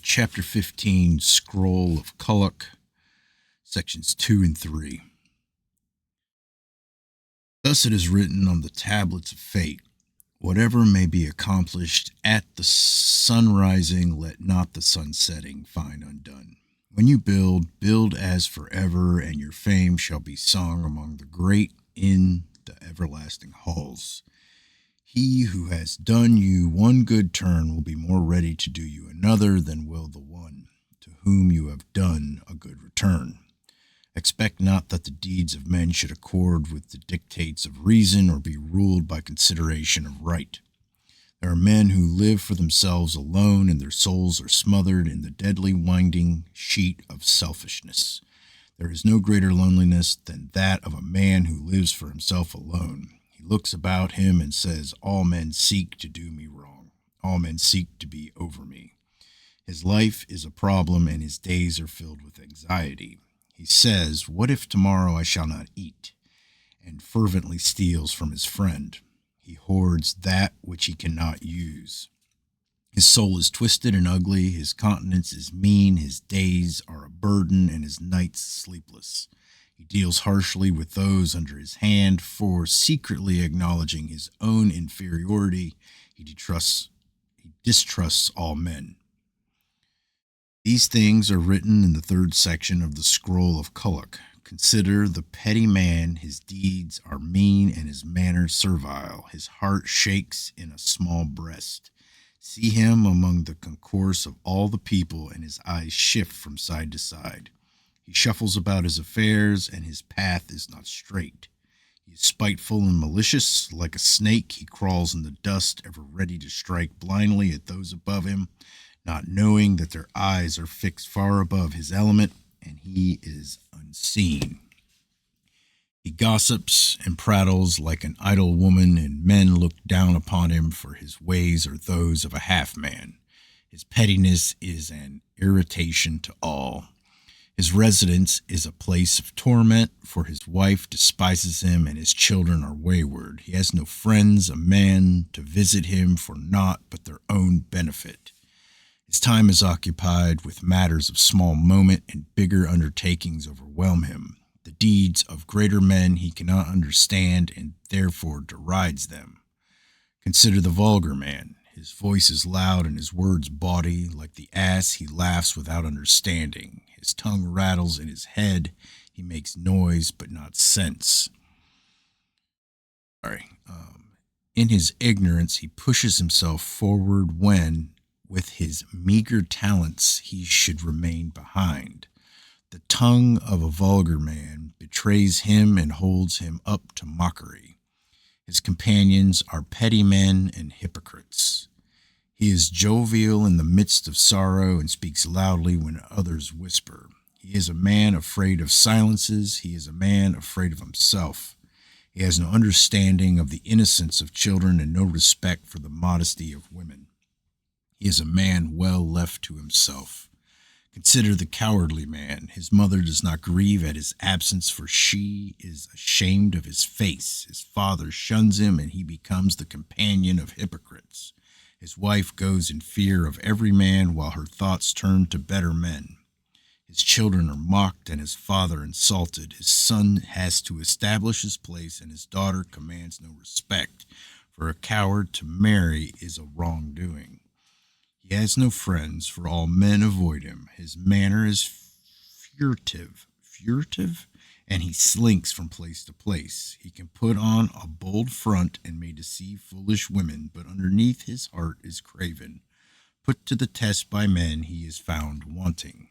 Chapter 15, Scroll of Kuluk, Sections 2 and 3. Thus it is written on the tablets of fate, whatever may be accomplished at the sun rising, let not the sun setting find undone. When you build as forever, and your fame shall be sung among the great in the everlasting halls. He who has done you one good turn will be more ready to do you another than will the one to whom you have done a good return. Expect not that the deeds of men should accord with the dictates of reason or be ruled by consideration of right. There are men who live for themselves alone, and their souls are smothered in the deadly winding sheet of selfishness. There is no greater loneliness than that of a man who lives for himself alone. He looks about him and says, all men seek to do me wrong. All men seek to be over me. His life is a problem, and his days are filled with anxiety. He says, what if tomorrow I shall not eat? And fervently steals from his friend. He hoards that which he cannot use. His soul is twisted and ugly. His countenance is mean. His days are a burden, and his nights sleepless. He deals harshly with those under his hand, for secretly acknowledging his own inferiority, he distrusts all men. These things are written in the third section of the Scroll of Kuluk. Consider the petty man, his deeds are mean and his manners servile. His heart shakes in a small breast. See him among the concourse of all the people, and his eyes shift from side to side. He shuffles about his affairs, and his path is not straight. He is spiteful and malicious. Like a snake, he crawls in the dust, ever ready to strike blindly at those above him, not knowing that their eyes are fixed far above his element, and he is unseen. He gossips and prattles like an idle woman, and men look down upon him, for his ways are those of a half-man. His pettiness is an irritation to all. His residence is a place of torment, for his wife despises him, and his children are wayward. He has no friends, a man to visit him for naught but their own benefit. His time is occupied with matters of small moment, and bigger undertakings overwhelm him. The deeds of greater men he cannot understand, and therefore derides them. Consider the vulgar man. His voice is loud and his words bawdy. Like the ass, he laughs without understanding. His tongue rattles in his head. He makes noise but not sense. In his ignorance, he pushes himself forward when, with his meager talents, he should remain behind. The tongue of a vulgar man betrays him and holds him up to mockery. His companions are petty men and hypocrites. He is jovial in the midst of sorrow and speaks loudly when others whisper. He is a man afraid of silences. He is a man afraid of himself. He has no understanding of the innocence of children and no respect for the modesty of women. He is a man well left to himself. Consider the cowardly man. His mother does not grieve at his absence, for she is ashamed of his face. His father shuns him, and he becomes the companion of hypocrites. His wife goes in fear of every man, while her thoughts turn to better men. His children are mocked, and his father insulted. His son has to establish his place, and his daughter commands no respect. For a coward to marry is a wrongdoing. He has no friends, for all men avoid him. His manner is furtive, and he slinks from place to place. He can put on a bold front and may deceive foolish women, but underneath his heart is craven. Put to the test by men, he is found wanting.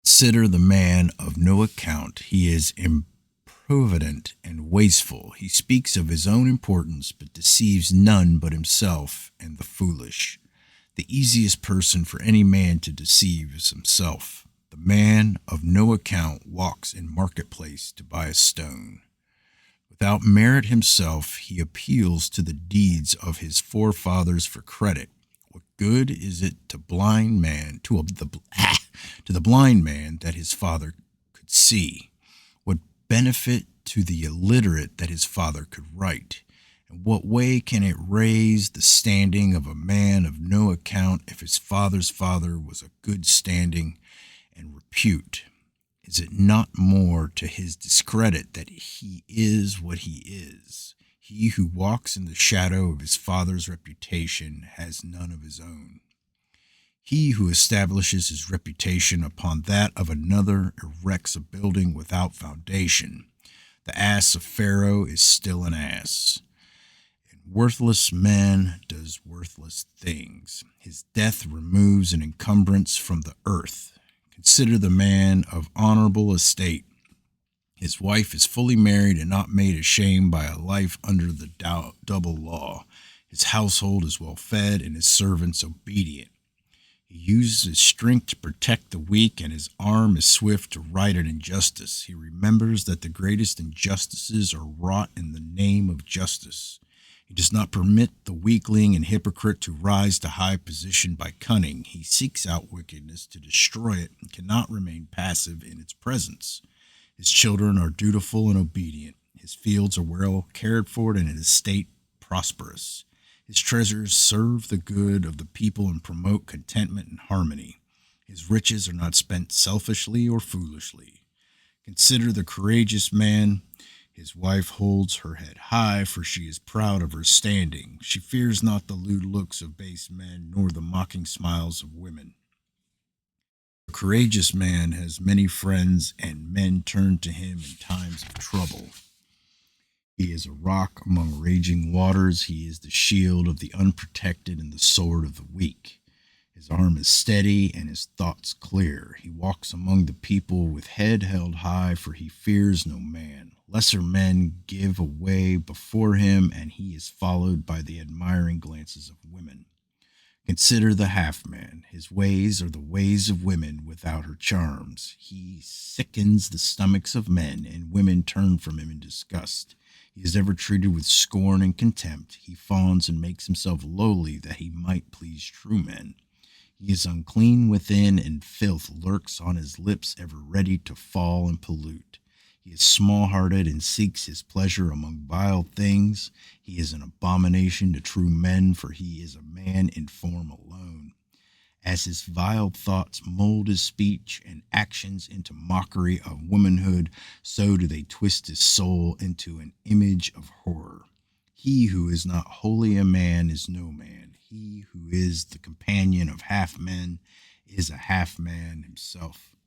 Consider the man of no account. He is improvident and wasteful. He speaks of his own importance, but deceives none but himself and the foolish. The easiest person for any man to deceive is himself. The man of no account walks in marketplace to buy a stone. Without merit himself, he appeals to the deeds of his forefathers for credit. What good is it to the blind man that his father could see? What benefit to the illiterate that his father could write? In what way can it raise the standing of a man of no account if his father's father was a good standing and repute? Is it not more to his discredit that he is what he is? He who walks in the shadow of his father's reputation has none of his own. He who establishes his reputation upon that of another erects a building without foundation. The ass of Pharaoh is still an ass. And worthless man does worthless things. His death removes an encumbrance from the earth. Consider the man of honorable estate. His wife is fully married and not made ashamed by a life under the double law. His household is well fed and his servants obedient. He uses his strength to protect the weak, and his arm is swift to right an injustice. He remembers that the greatest injustices are wrought in the name of justice. He does not permit the weakling and hypocrite to rise to high position by cunning. He seeks out wickedness to destroy it and cannot remain passive in its presence. His children are dutiful and obedient. His fields are well cared for and his estate prosperous. His treasures serve the good of the people and promote contentment and harmony. His riches are not spent selfishly or foolishly. Consider the courageous man. His wife holds her head high, for she is proud of her standing. She fears not the lewd looks of base men, nor the mocking smiles of women. A courageous man has many friends, and men turn to him in times of trouble. He is a rock among raging waters. He is the shield of the unprotected and the sword of the weak. His arm is steady and his thoughts clear. He walks among the people with head held high, for he fears no man. Lesser men give way before him, and he is followed by the admiring glances of women. Consider the half-man. His ways are the ways of women without her charms. He sickens the stomachs of men, and women turn from him in disgust. He is ever treated with scorn and contempt. He fawns and makes himself lowly that he might please true men. He is unclean within, and filth lurks on his lips, ever ready to fall and pollute. He is small-hearted and seeks his pleasure among vile things. He is an abomination to true men, for he is a man in form alone. As his vile thoughts mold his speech and actions into mockery of womanhood, so do they twist his soul into an image of horror. He who is not wholly a man is no man. He who is the companion of half men is a half man himself.